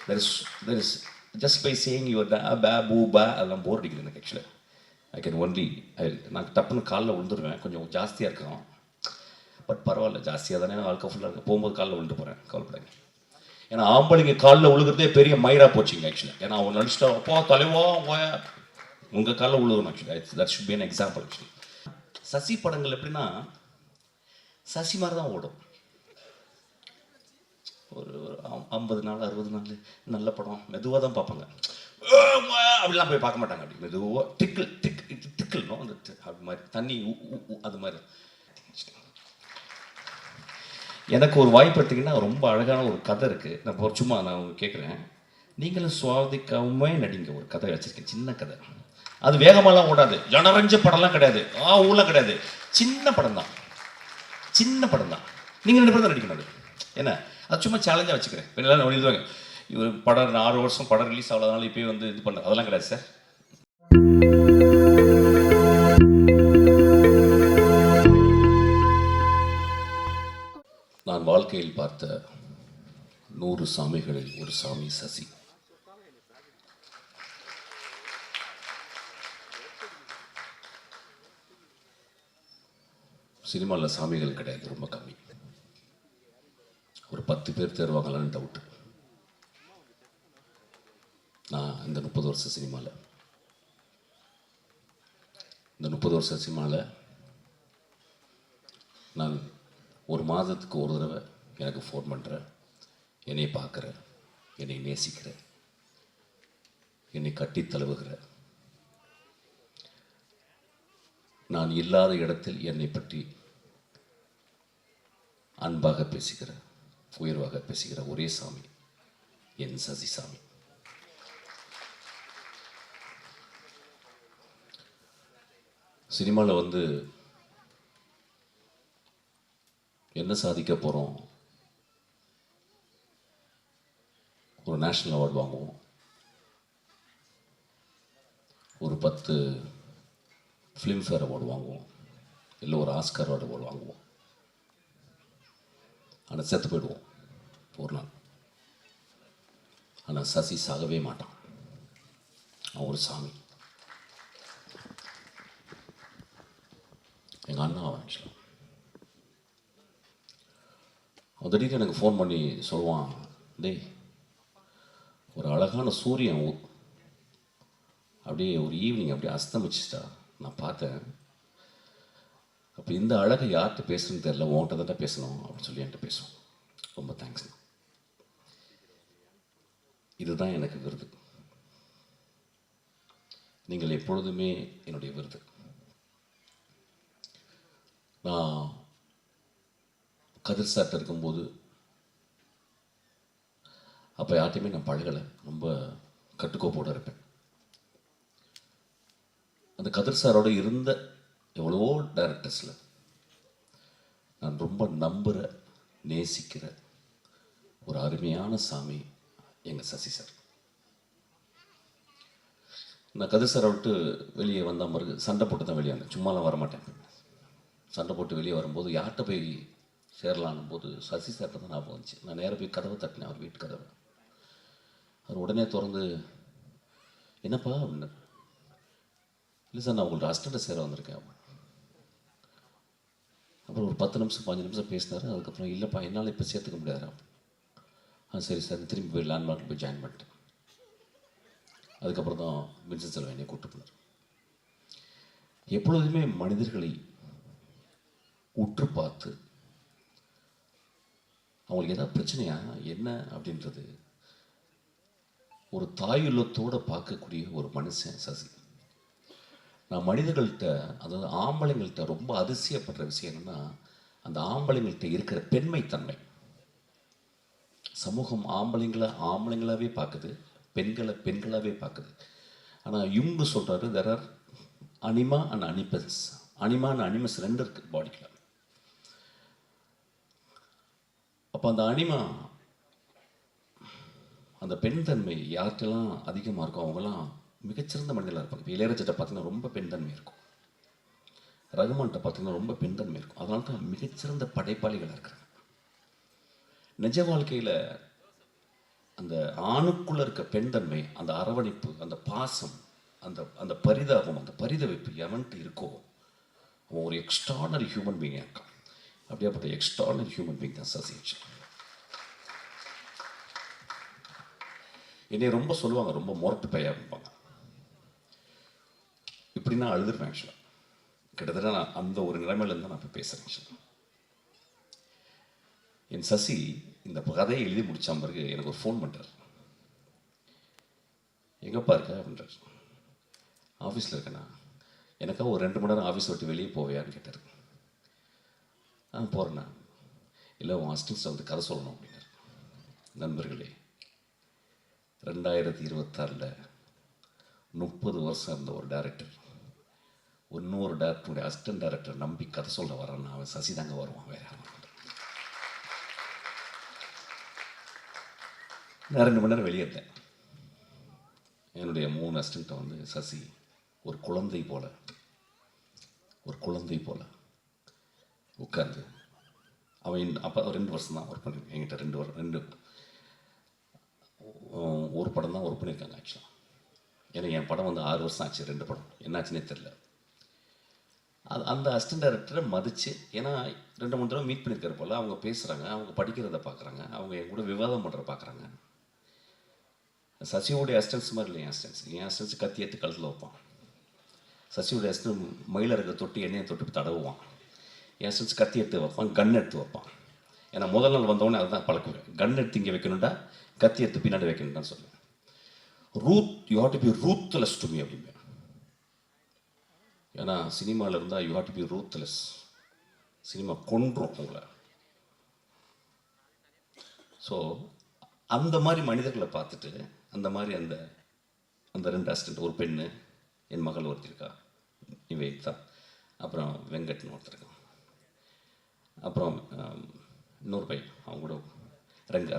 there is just by saying your da ba boo ba அதெல்லாம் போர் அடிக்குது எனக்கு ஆக்சுவலாக. ஐ கேன் ஒன்லி நான் டப்புன்னு காலில் விழுந்துருவேன், கொஞ்சம் ஜாஸ்தியாக இருக்கும். பட் பரவாயில்ல, ஜாஸ்தியாக தானே வாழ்க்கை ஃபுல்லாக இருக்குது, போகும்போது காலில் விழுந்து போகிறேன், கவலைப்படாங்க. ஏன்னா ஆம்பளைங்க காலில் விழுகிறதே பெரிய மயிராக போச்சுங்க ஆக்சுவலாக. ஏன்னா அவன் நடிச்சிட்டா அப்பா தலைவா உங்கள் காலில் விழுகணும் actually. That should be an example actually. Sasi படங்கள் எப்படின்னா சசி மாதிரி தான் ஓடும். ஒரு 50 நாள் 60 நாள் நல்ல படம் மெதுவாக தான் பார்ப்பாங்க, அப்படிலாம் போய் பார்க்க மாட்டாங்க. அப்படி மெதுவாக டிக்கிள்னும் அந்த அப்படி மாதிரி தண்ணி அது மாதிரி. எனக்கு ஒரு வாய்ப்பு எடுத்திங்கன்னா ரொம்ப அழகான ஒரு கதை இருக்குது. நான் சும்மா நான் கேட்குறேன், நீங்களும் சுவாதிக்காம நடிங்க. ஒரு கதை வச்சுருக்கேன், சின்ன கதை. அது வேகமாலாம் ஓடாது, ஜனரஞ்ச படம்லாம் கிடையாது, ஊரெலாம் கிடையாது, சின்ன படம் தான், சின்ன படம் தான். நீங்கள் 2 பேரும் தான் நடிக்கணும். அது என்ன, அது சும்மா சேலஞ்சாக வச்சுக்கிறேன். இப்போ எல்லாம் எழுதுவாங்க, இவர் படம் 6 வருஷம் படம் ரிலீஸ் ஆகலனால இப்போயே வந்து இது பண்ண, அதெல்லாம் கிடையாது சார். நான் வாழ்க்கையில் பார்த்த 100 சாமிகளில் ஒரு சாமி சசி. சினிமாவில் சாமிகள் கிடையாது, ரொம்ப கம்மி. ஒரு 10 பேர் தேர்வாங்களான்னு டவுட்டு. நான் இந்த 30 வருஷ சினிமாவில் நான் ஒரு மாதத்துக்கு ஒரு தடவை எனக்கு ஃபோன் பண்ணுறேன், என்னை பார்க்குற, என்னை நேசிக்கிற, என்னை கட்டி தழுவுகிற, நான் இல்லாத இடத்தில் என்னை பற்றி அன்பாக பேசுகிற, உயர்வாக பேசுகிற ஒரே சாமி என் சசி சாமி. சினிமாவில் வந்து என்ன சாதிக்க போகிறோம், ஒரு நேஷ்னல் அவார்டு வாங்குவோம், ஒரு 10 ஃபிலிம்ஃபேர் அவார்டு வாங்குவோம், இல்லை ஒரு ஆஸ்கர் அவார்டு வாங்குவோம். ஆனால் செத்து போயிடுவோம் ஒரு நாள். ஆனால் சசி சாகவே மாட்டான், அவன் ஒரு சாமி. எங்கள் அண்ணா அவன் ஆக்சுவலாக. அவன் திடீர்னு எனக்கு ஃபோன் பண்ணி சொல்லுவான், டேய் ஒரு அழகான சூரியன் அப்படியே ஒரு ஈவினிங் அப்படியே அஸ்தமிச்சிட்டா நான் பார்த்தேன். அப்போ இந்த அழகை யார்கிட்ட பேசுன்னு தெரியல, உன்கிட்ட தான் பேசணும் அப்படின்னு சொல்லி என்கிட்ட பேசுவோம். ரொம்ப தேங்க்ஸ். இதுதான் எனக்கு விருது. நீங்கள் எப்பொழுதுமே என்னுடைய விருது. நான் கதிர் சார்ட்ட இருக்கும்போது அப்போ யார்ட்டையுமே நான் பழகலை, ரொம்ப கட்டுக்கோப்போடு இருப்பேன். அந்த கதிர் சாரோடு இருந்த எவ்வளவோ டைரக்டர்ஸில் நான் ரொம்ப நம்புகிற, நேசிக்கிற ஒரு அருமையான சாமி எங்கள் சசி சார். நான் கதிர் சாரை விட்டு வெளியே வந்த மாதிரி சண்டை போட்டு தான் வெளியே வந்தேன், சும்மாலாம் வரமாட்டேன். சண்டை போட்டு வெளியே வரும்போது யார்கிட்ட போய் சேரலான்னும் போது சசி சார்ட்ட தான் ஞாபகம் வந்துச்சு. நான் நேராக போய் கதவை தட்டினேன், அவர் வீட்டு கதவை. அவர் உடனே திறந்து, என்னப்பா அப்படின்னு. இல்லை சார், நான் உங்கள்ட்ட அசிஸ்டண்ட்டை சேர வந்திருக்கேன். அப்புறம் ஒரு 10 நிமிஷம் 15 நிமிஷம் பேசினார். அதுக்கப்புறம் இல்லைப்பா என்னால் இப்போ சேர்த்துக்க முடியாது. சரி சார், திரும்பி போய் லேண்ட்மார்க்கில் போய் ஜாயின் பண்ணிட்டேன். அதுக்கப்புறம் தான் வின்சென்ட் செல்வன் என்னை கூப்பிட்டு போனார். எப்பொழுதுமே மனிதர்களை உற்று பார்த்து அவங்களுக்கு ஏதாவது பிரச்சனையா என்ன அப்படின்றது ஒரு தாயுள்ளத்தோடு பார்க்கக்கூடிய ஒரு மனுஷன் சசி. நான் மனிதர்கள்ட்ட, அதாவது ஆம்பளைங்கள்ட்ட ரொம்ப அதிசயப்படுற விஷயம் என்னென்னா, அந்த ஆம்பளைங்கள்ட்ட இருக்கிற பெண்மைத்தன்மை. சமூகம் ஆம்பளைங்களாகவே பார்க்குது, பெண்களை பெண்களாகவே பார்க்குது. ஆனால் இவங்க சொல்கிறாரு, there are anima and animals. Anima and animals 2 இருக்குது பாடிக்குள்ள. அப்போ அந்த அனிமா, அந்த பெண் தன்மை யார்கிட்டலாம் அதிகமாக இருக்கும் அவங்களாம் மிகச்சிறந்த மனிதர்களாக இருப்பாங்க. இப்போ இளையராஜாட்ட பார்த்தீங்கன்னா ரொம்ப பெண் தன்மை இருக்கும், ரகுமான்கிட்ட பார்த்தீங்கன்னா ரொம்ப பெண் தன்மை இருக்கும். அதனால தான் மிகச்சிறந்த படைப்பாளிகளாக இருக்கிறாங்க. நிஜ வாழ்க்கையில் அந்த ஆணுக்குள்ளே இருக்க பெண்தன்மை, அந்த அரவணைப்பு, அந்த பாசம், அந்த அந்த பரிதாபம், அந்த பரிதவிப்பு எவன்ட்டு இருக்கோ அவன் ஒரு எக்ஸ்ட்ரானரி ஹியூமன் பீயிங்காக இருக்கான். அப்படியாப்பட்ட எக்ஸ்ட்ரானரி ஹியூமன் பீயிங் தான் சசி. என்னை ரொம்ப சொல்லுவாங்க, ரொம்ப மொரட்டு பையா இருப்பாங்க. இப்படி நான் அழுதுருவேன் ஆக்சுவலாக. கிட்டத்தட்ட நான் அந்த ஒரு நிலைமையிலேருந்து நான் இப்போ பேசுகிறேன் ஆக்சுவலாக. என் சசி இந்த கதையை எழுதி முடித்த பிறகு எனக்கு ஒரு ஃபோன் பண்ணுறார். எங்கப்பா இருக்க அப்படின்றார். ஆஃபீஸில் இருக்கேண்ணா. எனக்காக ஒரு 2 மணி நேரம் ஆஃபீஸ் விட்டு வெளியே போவியான்னு கேட்டார். போகிறேண்ணா. இல்லை உன் அசிஸ்டன்ஸ் வந்து கதை சொல்லணும் அப்படின்னார். நண்பர்களே, 2026 30 வருஷம் இருந்த ஒரு டைரக்டர் இன்னொரு டேரக்டருடைய அசிஸ்டன்ட் டைரக்டர் நம்பி கதை சொல்ல வரான்னா அவன் சசி தாங்க வருவான், வேற யாரும். நான் 2 மணி நேரம் வெளியே இருந்தேன். என்னுடைய 3 அசிஸ்டண்ட்டை வந்து சசி ஒரு குழந்தை போல உட்கார்ந்து அவன் அப்போ 2 வருஷம் தான் ஒர்க் பண்ணியிருக்கேன். என்கிட்ட ஒரு படம் தான் ஒர்க் பண்ணியிருக்காங்க ஆக்சுவலாக. ஏன்னா என் படம் வந்து 6 வருஷம் ஆச்சு. 2 படம் என்னாச்சுன்னே தெரில. அந்த அசிஸ்டன்ட் டைரக்டரை மதித்து, ஏன்னா 2-3 தடவை மீட் பண்ணியிருக்கிற போல் அவங்க பேசுகிறாங்க, அவங்க படிக்கிறத பார்க்குறாங்க, அவங்க என் கூட விவாதம் பண்ணுற பார்க்குறாங்க. சசியோடைய அசிஸ்டன்ஸ் மாதிரி இல்லை என் அசிஸ்டன்ஸ் கத்தி எடுத்து கழுத்தில் வைப்பான். சசியோடைய அசிஸ்டன்ட் மயில இருக்க தொட்டு எண்ணெயை தொட்டு தடவுவான். என் அசிஸ்டன்ஸ் கத்தி எடுத்து வைப்பான், கன் எடுத்து வைப்பான். ஏன்னா முதல் நாள் வந்தவொடனே அதுதான் பழக்குவேன். கன் எடுத்து இங்கே வைக்கணும்டா, கத்தி எடுத்து பின்னாடி வைக்கணும்டான்னு சொல்லுவேன். You have to be ruthless to me அப்படிம்பேன். ஏன்னா சினிமாவில் இருந்தால் you have to be ruthless. Cinema கொன்றும் உங்களை. ஸோ அந்த மாதிரி மனிதர்களை பார்த்துட்டு, அந்த மாதிரி அந்த 2 அசிஸ்டன்ட், ஒரு பெண்ணு, என் மகள் ஒருத்தர் இருக்கா நிவேதா, அப்புறம் வெங்கட்னு ஒருத்தர் இருக்கான், அப்புறம் இன்னொரு பையன் அவங்க கூட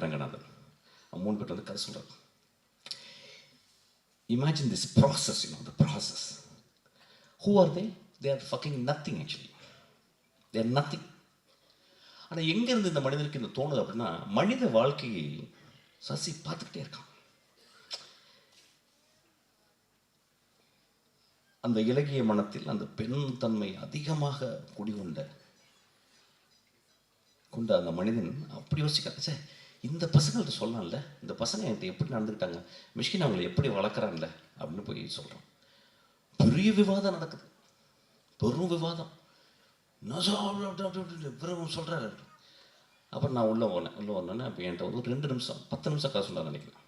ரங்கநாதன், 3 பேர் வந்து கதை சொல்கிறாங்க. Imagine this process, the process. Who are they? They are fucking nothing actually. They are nothing. ஆனால் எங்கேருந்து இந்த மனிதனுக்கு இந்த தோணுது அப்படின்னா, மனித வாழ்க்கையை சசி பார்த்துக்கிட்டே இருக்கான். அந்த இலகிய மனத்தில் அந்த பெண் தன்மை அதிகமாக குடிகொண்ட அந்த மனிதன் அப்படி யோசிக்கிறான், சார் இந்த பசங்கள்ட்ட சொல்லலாம்ல, இந்த பசங்க என்கிட்ட எப்படி நடந்துக்கிட்டாங்க, மிஷ்கின் அவங்களை எப்படி வளர்க்குறான்ல அப்படின்னு போய் சொல்கிறான். பெரிய விவாதம் நடக்குது, பெரும் விவாதம். சொல்கிறாரு. அப்புறம் நான் உள்ளே வந்தோன்னே அப்போ என்கிட்ட ஒரு 2 நிமிஷம் 10 நிமிஷம் கதை சொன்னார் நினைக்கிறேன்.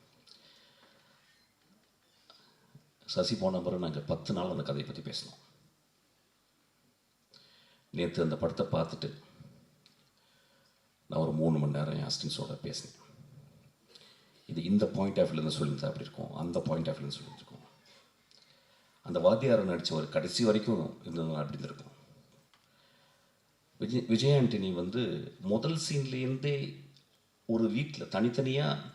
சசி போன பிறகு நாங்கள் 10 நாள் அந்த கதையை பற்றி பேசினோம். நேற்று அந்த படத்தை பார்த்துட்டு நான் ஒரு 3 மணி நேரம் என் அசிஸ்டன்ஸோட பேசினேன். இது இந்த பாயிண்ட் ஆஃப் வியூலேருந்து சொல்லியிருந்தா அப்படி இருக்கும், அந்த பாயிண்ட் ஆஃப் வியூலேருந்து சொல்லியிருக்கோம். அந்த வாத்தியாரை நடித்த ஒரு கடைசி வரைக்கும் இருந்தது அப்படி இருந்திருக்கும். விஜய் ஆண்டனி வந்து முதல் சீன்லேருந்தே ஒரு வீட்டில் தனித்தனியாக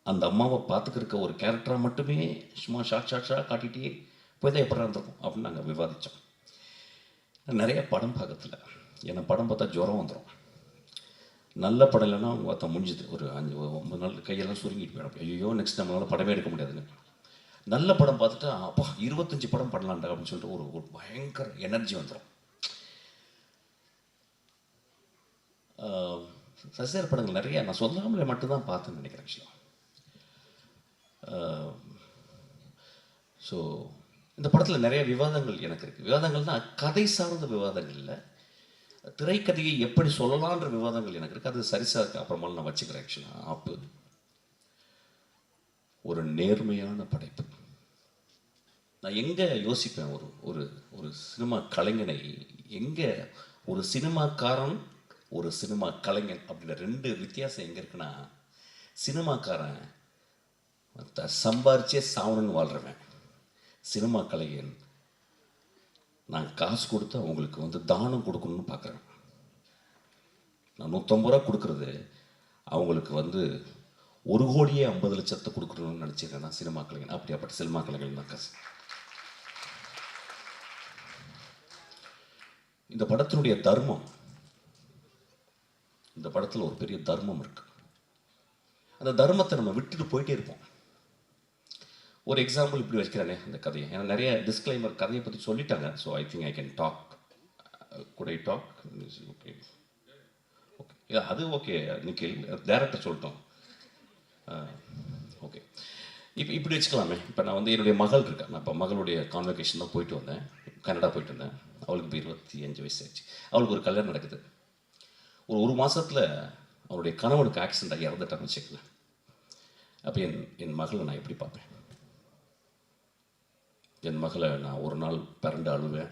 அந்த அம்மாவை பார்த்துக்கிறக்க ஒரு கேரக்டராக மட்டுமே சும்மா ஷார்ட் காட்டிகிட்டே போய் தான் எப்படி இருந்திருக்கும் அப்படின்னு நாங்கள் விவாதித்தோம். நிறைய படம் பார்க்கறதில்ல, ஏன்னா படம் பார்த்தா ஜுரம் வந்துடும். நல்ல படம் இல்லைன்னா அவங்க பார்த்தா முடிஞ்சுது. ஒரு 5-9 நாள் கையெல்லாம் சுருங்கிட்டு போயிடும். ஐயோ நெக்ஸ்ட் நம்மளால் படமே எடுக்க முடியாதுன்னு. நல்ல படம் பார்த்துட்டா அப்பா 25 படம் பண்ணலான்டா அப்படின்னு சொல்லிட்டு ஒரு பயங்கர எனர்ஜி வந்துடும். சசியார் படங்கள் நிறைய நான் சொல்லாமலே மட்டும்தான் பார்த்தேன்னு நினைக்கிறேன் ஆக்சுவலாக. ஸோ இந்த படத்தில் நிறைய விவாதங்கள் எனக்கு இருக்குது. விவாதங்கள்னால் கதை சார்ந்த விவாதங்கள் இல்லை, திரைக்கதையை எப்படி சொல்லலான்ற விவாதங்கள் எனக்கு இருக்குது. அது சரிசாக இருக்குது, அப்புறமா நான் வச்சுக்கிறேன். ஆக்சுவலாக ஆப்பு ஒரு நேர்மையான படைப்பு. நான் எங்கே யோசிப்பேன், ஒரு ஒரு சினிமா கலைஞனை எங்கே, ஒரு சினிமாக்காரன் ஒரு சினிமா கலைஞன் அப்படின்ற 2 வித்தியாசம் எங்கே இருக்குன்னா, சினிமாக்காரன் சம்பாரிச்சே சாவணுன்னு வாழ்கிறவன். சினிமா கலைஞன் நான் காசு கொடுத்து அவங்களுக்கு வந்து தானம் கொடுக்கணும்னு பார்க்குறேன். நான் 150 ரூபா கொடுக்குறது அவங்களுக்கு வந்து 1,50,00,000 கொடுக்கணும்னு நினச்சிருக்கேன் நான் சினிமா கலைஞன். அப்படியாப்பட்ட சினிமா கலைஞன் தான் காசு. இந்த படத்தினுடைய தர்மம், இந்த படத்தில் ஒரு பெரிய தர்மம் இருக்கு. அந்த தர்மத்தை நம்ம விட்டுட்டு போயிட்டே இருப்போம். ஒரு எக்ஸாம்பிள் இப்படி வச்சுக்கிறேனே அந்த கதையை, ஏன்னா நிறைய டிஸ்க்ளைமர் கதையை பற்றி சொல்லிட்டாங்க. So I think I can talk. Could I talk? Okay okay, இல்லை அது ஓகே நிக்கில், டேரக்டர் சொல்லிட்டோம். ஓகே, இப்போ இப்படி வச்சுக்கலாமே. இப்போ நான் வந்து என்னுடைய மகள் இருக்கேன், நான் இப்போ மகளுடைய கான்வெகேஷன் தான் போயிட்டு வந்தேன், கனடா போயிட்டு வந்தேன். அவளுக்கு இப்போ 25 வயசு ஆச்சு. அவளுக்கு ஒரு கல்யாணம் நடக்குது. ஒரு மாதத்தில் அவருடைய கணவனுக்கு ஆக்சிடென்ட் ஆகி இறந்துட்டான்னு வச்சுக்கல. அப்போ என் மகளை நான் எப்படி பார்ப்பேன்? என் மகளை நான் ஒரு நாள் பிறண்டு அழுவேன்,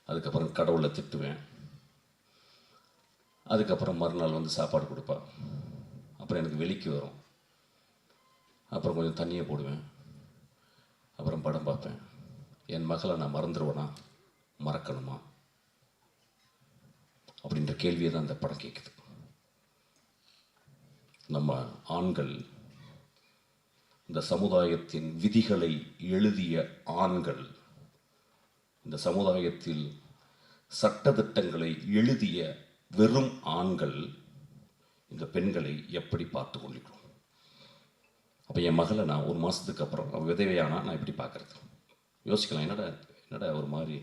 அதுக்கப்புறம் கடவுளை திட்டுவேன், அதுக்கப்புறம் மறுநாள் வந்து சாப்பாடு கொடுப்பா, அப்புறம் எனக்கு வெளிக்கு வரும், அப்புறம் கொஞ்சம் தண்ணியை போடுவேன், அப்புறம் படம் பார்ப்பேன். என் மகளை நான் மறந்துடுவேனா, மறக்கணுமா அப்படின்ற கேள்வியை தான் இந்த படம் கேட்குது. நம்ம ஆண்கள், இந்த சமுதாயத்தின் விதிகளை எழுதிய ஆண்கள், இந்த சமுதாயத்தில் சட்டதிட்டங்களை எழுதிய வெறும் ஆண்கள் இந்த பெண்களை எப்படி பார்த்து கொள்கிறோம்? அப்போ என் மகளை நான் ஒரு மாதத்துக்கு அப்புறம் அவள் விதவையானா நான் எப்படி பார்க்குறது? யோசிக்கலாம். என்னடா ஒரு மாதிரி,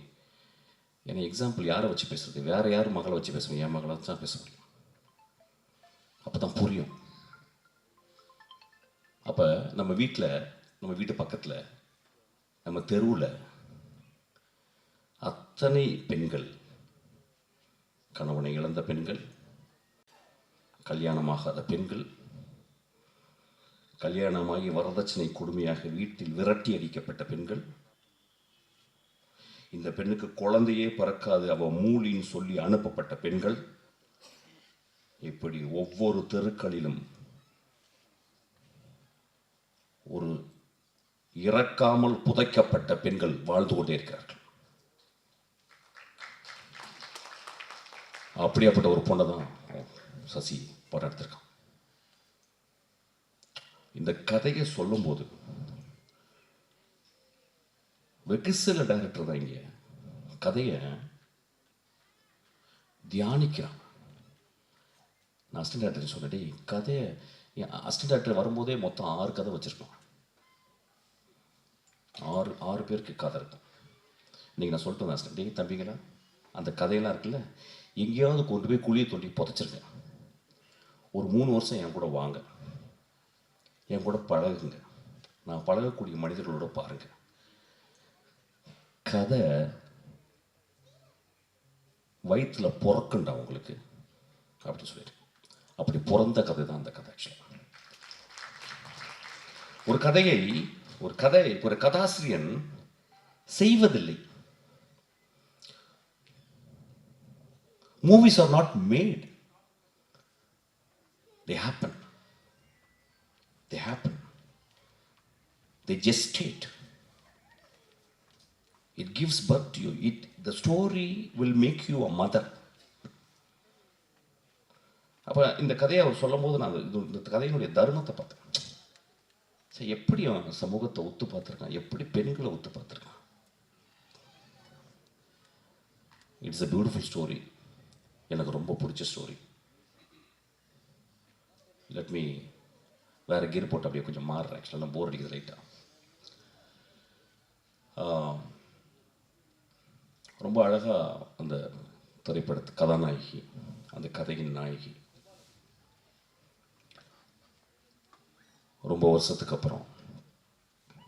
என்னை எக்ஸாம்பிள் யாரை வச்சு பேசுறது? வேறு யார் மகளை வச்சு பேசுவேன்? என் மகளை வச்சு தான் பேச முடியும். அப்போ தான் புரியும். அப்போ நம்ம வீட்டில், நம்ம வீட்டு பக்கத்தில், நம்ம தெருவில் அத்தனை பெண்கள், கணவனை இழந்த பெண்கள், கல்யாணமாகாத பெண்கள், கல்யாணமாகி வரதட்சணை கொடுமையாக வீட்டில் விரட்டி அடிக்கப்பட்ட பெண்கள், இந்த பெண்ணுக்கு குழந்தையே பிறக்காது அவ மூலின்னு சொல்லி அனுப்பப்பட்ட பெண்கள், இப்படி ஒவ்வொரு தெருக்களிலும் ஒரு இறக்காமல் புதைக்கப்பட்ட பெண்கள் வாழ்ந்து கொண்டே இருக்கிறார்கள். அப்படியாப்பட்ட ஒரு பொண்ணை தான் சசி படம் எடுத்திருக்கான். இந்த கதையை சொல்லும்போது வெகு சில டைரக்டர் தான் இங்கே கதையை தியானிக்கிறான். நான் அசிஸ்டன்ட் டைரக்டர் சொன்னேன், டேய் கதையை, அசிஸ்டன்ட் டைரக்டர் வரும்போதே மொத்தம் 6 கதை வச்சிருக்கோம். 6 பேருக்கு கதை இருக்கும். இன்னைக்கு நான் சொல்லிட்டு வந்தேன், டேய் தம்பிங்களா, அந்த கதையெல்லாம் இருக்குல்ல, எங்கேயாவது கொண்டு போய் குழியை தோண்டி புதைச்சிருக்கேன். ஒரு 3 வருஷம் என் கூட வாங்க, என் கூட பழகுங்க, நான் பழகக்கூடிய மனிதர்களோட பாருங்க. கதை வயிற்றுல பிறக்குண்டா உங்களுக்கு அப்படின்னு சொல்லிட்டு, அப்படி பிறந்த கதை தான் அந்த கதை. ஆக்சுவலாக ஒரு கதாசிரியன் செய்வதில்லை. Movies are not made, they happen, they gestate, it gives birth to you, the story will make you a mother. அப்போ இந்த கதையை அவர் சொல்லும் போது நான் இந்த கதையினுடைய தர்மத்தை பார்த்தேன். சரி, எப்படி அவன் சமூகத்தை ஒத்து பார்த்துருக்கான், எப்படி பெண்களை ஒத்து பார்த்துருக்கான். It's a beautiful story. எனக்கு ரொம்ப பிடிச்ச ஸ்டோரி. லெட் மீ வேறு கீர் போட்டு அப்படியே கொஞ்சம் மாறுறேன். ஆக்சுவலாக போர் அடிக்குது லைட்டாக. ரொம்ப அழகாக அந்த திரைப்படத்து கதாநாயகி, அந்த கதையின் நாயகி, ரொம்ப வருஷத்துக்கு அப்புறம்,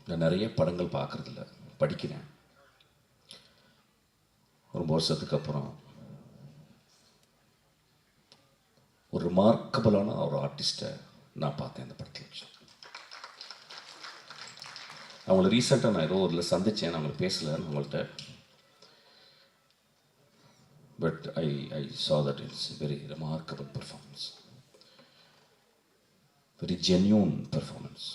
நான் நிறைய படங்கள் பார்க்குறதில்ல, படிக்கிறேன். ரொம்ப வருஷத்துக்கு அப்புறம் ஒரு ரிமார்க்கபிளான ஒரு ஆர்டிஸ்ட்டை நான் பார்த்தேன் அந்த படத்தில். அவங்கள ரீசெண்டாக நான் ஏதோ ஒரு சந்தித்தேன், நான் அவங்களை பேசலை அவங்கள்ட்ட. But I saw that it's a very remarkable performance, very genuine performance,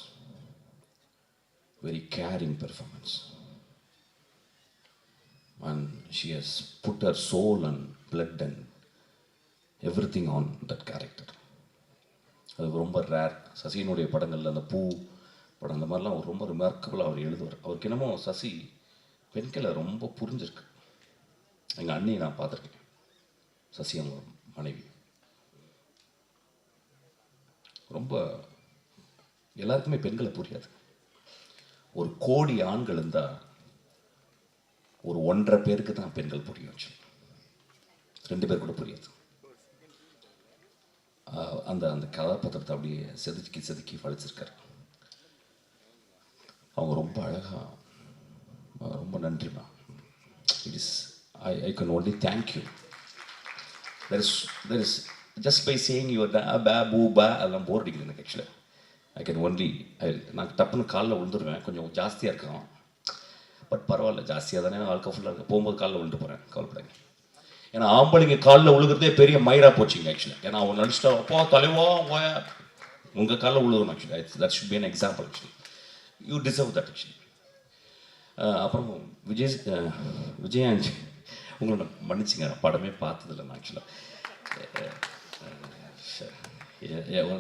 very caring performance, and she has put her soul and blood and everything on that character. அது ரொம்ப ரேர். சசியினுடைய படங்களில் அந்த பூ படம், அந்த மாதிரிலாம் ரொம்ப ரிமார்க்கபிளாக அவர் எழுதுவார். அவருக்கு என்னமோ சசி பெண்களை ரொம்ப புரிஞ்சிருக்கு. எங்கள் அண்ணியை நான் பார்த்துருக்கேன், சசி அவங்க மனைவி. ரொம்ப எல்லாருக்குமே பெண்களை புரியாது. ஒரு கோடி ஆண்கள் இருந்தால் ஒரு 1.5 பேருக்கு தான் பெண்கள் புரியும். 2 பேர் கூட புரியாது. அந்த அந்த கதாபாத்திரத்தை அப்படியே செதுக்கி செதுக்கி வளைச்சிருக்காரு. அவங்க ரொம்ப அழகாக, ரொம்ப நன்றிமா. It is I can only thank you. There is just by saying your பே பூ பே அதெல்லாம் போர் அடிக்குது எனக்கு. ஆக்சுவலாக ஐ கேன் ஒன்லி நான் டப்புன்னு காலில் விழுந்துருவேன். கொஞ்சம் ஜாஸ்தியாக இருக்கும். பட் பரவாயில்ல, ஜாஸ்தியாக தானே வாழ்க்கை ஃபுல்லாக இருக்குது. போகும்போது காலில் விழுந்து போகிறேன், கவலைப்படாங்க. ஏன்னா ஆம்பளைங்க காலில் விழுகிறதே பெரிய மயிரா போச்சுங்க ஆக்சுவலாக. ஏன்னா அவன் நடிச்சிட்டா அப்பா தலைவா உங்கள் காலில் விழுகணும். Actually that should be an example. Actually you deserve that. Actually அப்புறம் விஜயாஞ்சி உங்களை மன்னிச்சுங்க, படமே பார்த்ததில்லை நான். ஆக்சுவலாக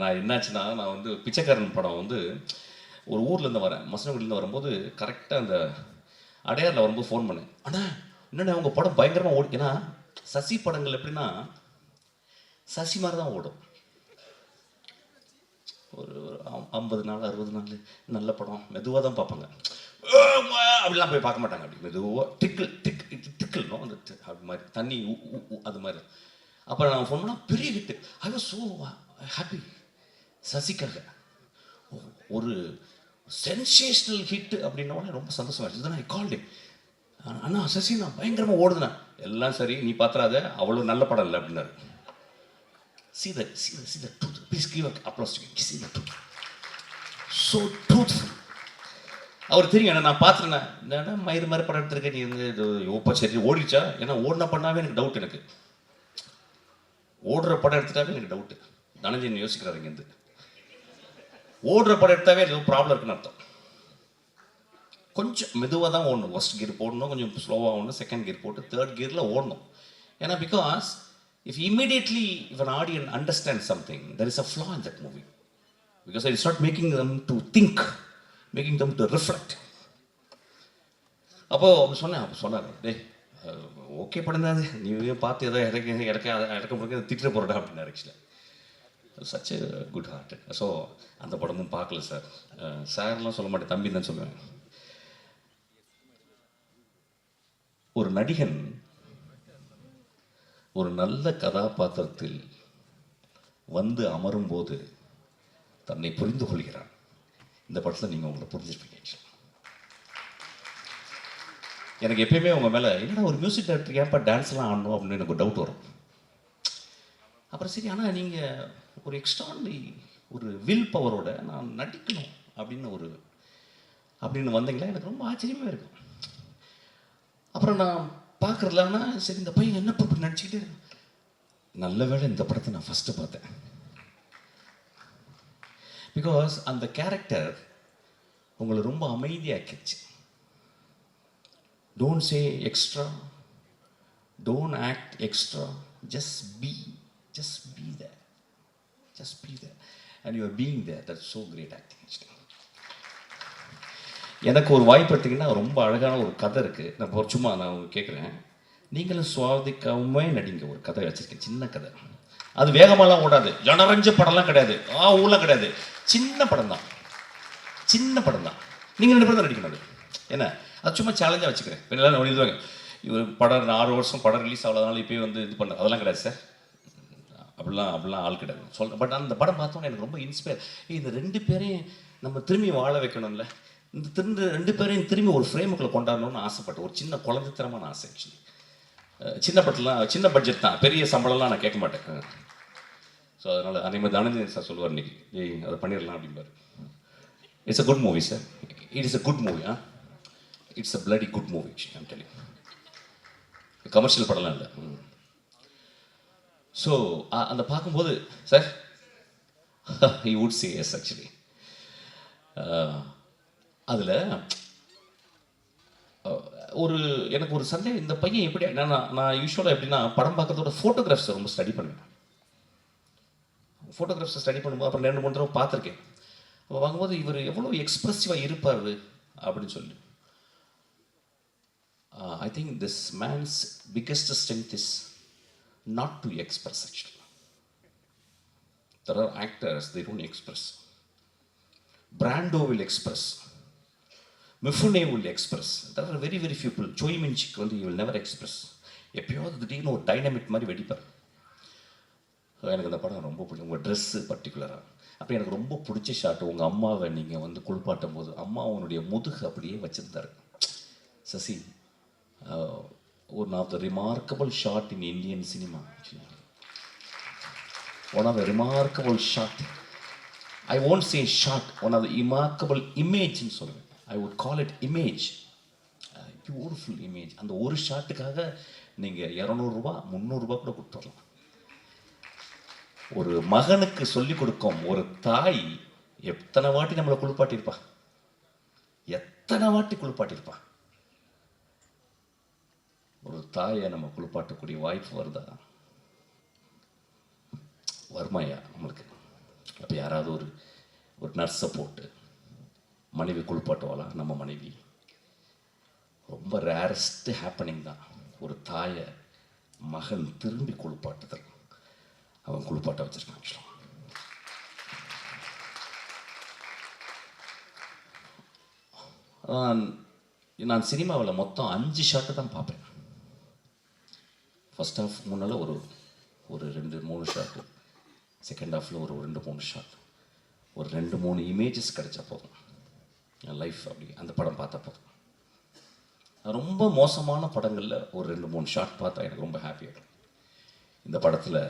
நான் என்னாச்சுன்னா, நான் வந்து பிச்சைக்காரன் படம் வந்து ஒரு ஊர்லேருந்து வரேன், மசனகுடியிலேருந்து வரும்போது கரெக்டாக அந்த அடையாரில் வரும்போது ஃபோன் பண்ணேன். அண்ணா என்னென்ன உங்கள் படம் பயங்கரமாக ஓடி. ஏன்னா சசி படங்கள் எப்படின்னா சசி மாதிரி தான் ஓடும். ஒரு 50 நாள் 60 நாள் நல்ல படம் மெதுவாக தான் பார்ப்பாங்க. அப்படிலாம் போய் பார்க்க மாட்டாங்க. அப்படி மெதுவாக டிக்கிள்னும் அந்த அது மாதிரி தண்ணி அது மாதிரி. அப்புறம் நான் ஃபோன் பண்ணால் பெரிய hit. I was so happy. சசிக்காக ஒரு சென்சேஷனல் ஹிட் அப்படின்னோடனே ரொம்ப சந்தோஷமாகிடுச்சு. இதுதான் ஐ கால்டு. அண்ணா சசி நான் பயங்கரமாக ஓடுதுண்ணா. எல்லாம் சரி, நீ பார்த்துறாத, அவ்வளோ நல்ல படம் இல்லை அப்படின்னாரு. See the truth. Please give an applause to him. See the truth. So truthful. அவர் தெரியும் என்ன நான் பார்த்துருந்தேன். என்னடா மயிறு மாதிரி படம் எடுத்துருக்கேன் நீ வந்து இது ஓப்பா சரி ஓடிச்சா. ஏன்னா ஓடினா பண்ணாவே எனக்கு டவுட். எனக்கு ஓடுற படம் எடுத்துட்டாவே எனக்கு டவுட்டு. தனஞ்சன் யோசிக்கிறாரு இங்கேருந்து. ஓடுற படம் எடுத்தாவே ஏதோ ப்ராப்ளம் இருக்குன்னு அர்த்தம். கொஞ்சம் மெதுவாக தான் ஓடணும். ஃபர்ஸ்ட் கியர் போடணும், கொஞ்சம் ஸ்லோவாக ஓடணும், செகண்ட் கியர் போட்டு தேர்ட் கியரில் ஓடணும். ஏன்னா because if an audience understands something, there is a flaw in that movie. Because it's not making them to think, making them to reflect. அப்போ சொன்னார் டே ஓகே படம் தான் அது, நீ பார்த்து எதோ இறக்க முடியாது திட்டுற போகிறடா அப்படின்னாரு. ஆக்சுவலாக சச் குட் ஹார்ட். ஸோ அந்த படமும் பார்க்கல சார். சார்லாம் சொல்ல மாட்டேன், தம்பி தான் சொல்லுவேன். ஒரு நடிகன் ஒரு நல்ல கதாபாத்திரத்தில் வந்து அமரும் போது தன்னை புரிந்து கொள்கிறான். இந்த படத்தில் நீங்கள் உங்களை புரிஞ்சிருப்பீங்க. எனக்கு எப்பயுமே உங்கள் மேலே என்னடா ஒரு மியூசிக் டைரக்டர் ஏன்ப்பா டான்ஸ்லாம் ஆடணும் அப்படின்னு எனக்கு ஒரு டவுட் வரும். அப்புறம் சரி, ஆனால் நீங்கள் ஒரு எக்ஸ்ட்ரானரி ஒரு வில் பவரோட நான் நடிக்கணும் அப்படின்னு வந்தீங்களா, எனக்கு ரொம்ப ஆச்சரியமாக இருக்கும். அப்புறம் நான் பார்க்குறதுலன்னா சரி இந்த பையன் என்ன இப்படி நடிச்சுக்கிட்டே இருக்கு. நல்ல வேளை இந்த படத்தை நான் ஃபஸ்ட்டு பார்த்தேன். பிகாஸ் அந்த கேரக்டர் உங்களை ரொம்ப அமைதியாக்கிடுச்சு. Don't say extra, don't act extra, just be there. Just be there. And you are being there. That's so great acting. எனக்கு ஒரு வாய்ப்பு எடுத்தீங்கன்னா ரொம்ப அழகான ஒரு கதை இருக்குது. நான் சும்மா கேட்குறேன். நீங்களும் சுவாதிக்காமே நடிங்க. ஒரு கதை வச்சுருக்கேன், சின்ன கதை. அது வேகமாலாம் ஓடாது, ஜனரஞ்ச படம்லாம் கிடையாது, ஊரெலாம் கிடையாது. சின்ன படம் தான். நீங்கள் 2 பேரும் தான் நடிக்கணும். அது என்ன, அது சும்மா சேலஞ்சாக வச்சுக்கிறேன். எல்லாம் எழுதுவாங்க இவர் படம் 6 வருஷம் படம் ரிலீஸ் ஆகலனால இப்போயே வந்து இது பண்ண அதெல்லாம் கிடையாது சார். அப்படிலாம் ஆள் கிடையாது சொல்கிறேன். பட் அந்த படம் பார்த்தோன்னே எனக்கு ரொம்ப இன்ஸ்பயர். இந்த 2 பேரையும் நம்ம திரும்பி வாழ வைக்கணும்ல, இந்த 2 பேரையும் திரும்பி ஒரு ஃப்ரேமுக்குள்ளே கொண்டாடணும்னு ஆசைப்பட்டேன். ஒரு சின்ன குழந்தைத்தனமான ஆசை. ஆக்சுவலி சின்ன படத்துலாம் சின்ன பட்ஜெட் தான், பெரிய சம்பளம்லாம் நான் கேட்க மாட்டேன். ஸோ அதனால் அதே மாதிரி தனஞ்சன் சார் சொல்லுவார் இன்னைக்கு, அதை பண்ணிடலாம் அப்படிம்பாரு. It's a good movie sir. It is a good movie. It's a bloody good movie. I'm telling. Commercial படம்லாம் இல்லை. ஸோ அந்த பார்க்கும்போது sir he would say yes actually. அதில் எனக்கு ஒரு சந்தேகம், இந்த பையன் எப்படி, நான் யூஸ்வலாக எப்படின்னா படம் பார்க்கறதோட ஃபோட்டோகிராஃப்ஸை ரொம்ப ஸ்டடி பண்ணுவேன். ஃபோட்டோகிராஃப்ஸை ஸ்டடி பண்ணும்போது அப்புறம் 2-3 தடவை பார்த்துருக்கேன். அப்போ பார்க்கும்போது இவர் எவ்வளோ எக்ஸ்ப்ரெசிவாக இருப்பார் அப்படின்னு சொல்லி. I think this man's biggest strength is not to express actually. There are actors, they don't express. Brando will express. Mifune will express. There are very, very few people. Choi Min-chik வந்து he will never express. எப்பயாவது திடீர்னு ஒரு dynamic மாதிரி வெடிப்பார். எனக்கு அந்த படம் ரொம்ப பிடிக்கும். உங்கள் ட்ரெஸ்ஸு பர்டிகுலராக. அப்போ எனக்கு ரொம்ப பிடிச்ச ஷாட், உங்கள் அம்மாவை நீங்கள் வந்து குளிப்பாட்டும் போது அம்மா அவனுடைய முதுகு அப்படியே வச்சுருந்தார். Sasi, one of the remarkable shot in Indian cinema. One of the remarkable shot. I won't say shot, one of the remarkable image ன்னு சொல்லுவேன். I would call it image. Beautiful image. அந்த ஒரு ஷாட்டுக்காக நீங்கள் 200 ரூபா 300 ரூபா கூட கொடுத்துடலாம். ஒரு மகனுக்கு சொல்லிக் கொடுக்கும் ஒரு தாய் எத்தனை வாட்டி நம்மளை குளிப்பாட்டியிருப்பா, எத்தனை வாட்டி குளிப்பாட்டியிருப்பா. ஒரு தாயை நம்ம குளிப்பாட்டக்கூடிய வாய்ப்பு வருதா? வருமாயா நம்மளுக்கு? அப்போ யாராவது ஒரு நர்ஸை போட்டு மனைவி குளிப்பாட்டுவாளா? நம்ம மனைவி ரொம்ப ரேரஸ்ட் ஹேப்பனிங் தான். ஒரு தாயை மகன் திரும்பி குளிப்பாட்டுதல், அவன் குளிப்பாட்ட வச்சிருக்கான். நான் சினிமாவில் மொத்தம் 5 ஷாட்டு தான் பார்ப்பேன். ஃபர்ஸ்ட் ஹாஃப் முன்னால் ஒரு 2-3 ஷாட்டு, செகண்ட் ஹாஃபில் ஒரு 2-3 ஷாட், ஒரு 2-3 இமேஜஸ் கிடைச்சா போதும். என் லைஃப் அப்படி அந்த படம் பார்த்தா போதும். ரொம்ப மோசமான படங்களில் ஒரு 2-3 ஷாட் பார்த்தா எனக்கு ரொம்ப ஹாப்பியாக இருக்கும். இந்த படத்தில்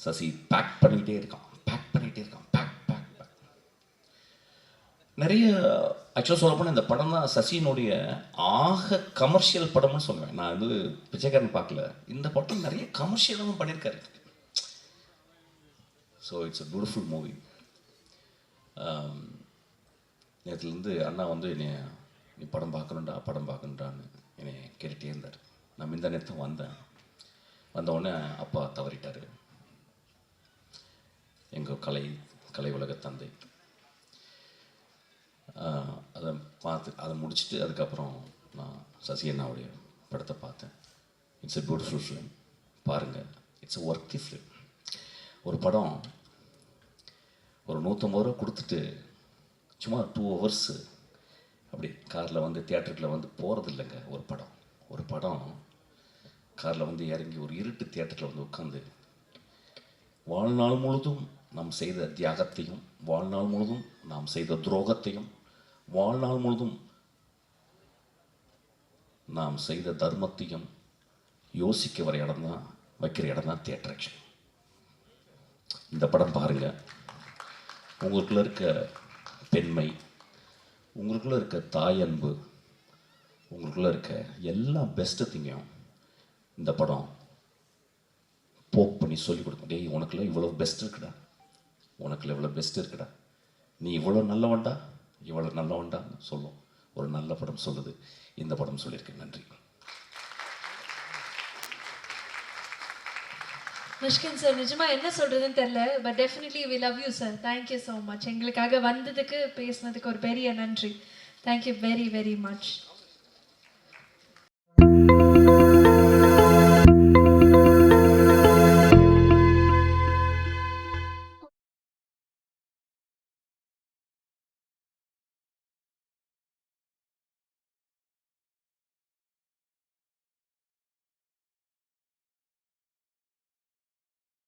சசி பேக் பண்ணிக்கிட்டே இருக்கான், பேக் பண்ணிக்கிட்டே இருக்கான், பேக் பேக் பேக். நிறைய ஆக்சுவலாக சொல்லப்போனால் இந்த படம் தான் சசியினுடைய ஆக கமர்ஷியல் படம்னு சொல்லுவேன். நான் வந்து பிச்சைக்காரன் பார்க்கல, இந்த படம் நிறைய கமர்ஷியலாகவும் பண்ணியிருக்காரு. So it's a beautiful movie. நேற்றுலேருந்து அண்ணா வந்து நீ படம் பார்க்கணுன்றான்னு என்னை கேட்டுகிட்டே இருந்தார். நான் இந்த நேரத்தை வந்தவுடனே அப்பா தவறிட்டார், எங்கள் கலை உலக தந்தை. அதை முடிச்சுட்டு அதுக்கப்புறம் நான் சசி அண்ணாவுடைய படத்தை பார்த்தேன். It's a beautiful film. பாருங்கள், இட்ஸ் எ ஒர்த்தி ஃபிலிம். ஒரு படம் ஒரு 150 ரூபா கொடுத்துட்டு சும்மா 2 hours அப்படி காரில் வந்து தியேட்டருக்குள்ள வந்து போகிறது இல்லைங்க. ஒரு படம் காரில் வந்து இறங்கி ஒரு இருட்டு தியேட்டரில் வந்து உட்காந்து வாழ்நாள் முழுதும் நாம் செய்த தியாகத்தையும், வாழ்நாள் முழுதும் நாம் செய்த துரோகத்தையும், வாழ்நாள் முழுதும் நாம் செய்த தர்மத்தையும் யோசிக்க வைக்கிற இடம் தான் தியேட்டர். இந்த படம் பாருங்கள். உங்களுக்குள்ள இருக்க பெண்மை, உங்களுக்குள்ள இருக்க தாய் அன்பு, உங்களுக்குள்ள இருக்க எல்லா பெஸ்ட்டு திங்கையும் இந்த படம் போக் பண்ணி சொல்லிக் கொடுக்கும். டேய், உனக்குள்ள இவ்வளோ பெஸ்ட் இருக்குடா, உனக்குள்ள இவ்வளோ பெஸ்ட் இருக்குடா, நீ இவ்வளோ நல்லவன்டான்னு சொல்லும். ஒரு நல்ல படம் சொல்லுது, இந்த படம் சொல்லியிருக்கு. நன்றி. மிஷ்கின் சார், நிஜமா என்ன சொல்றதுன்னு தெரியல. But definitely we love you sir. Thank you so much. எங்களுக்காக வந்ததுக்கு பேசினதுக்கு ஒரு பெரிய நன்றி. Thank you very very much.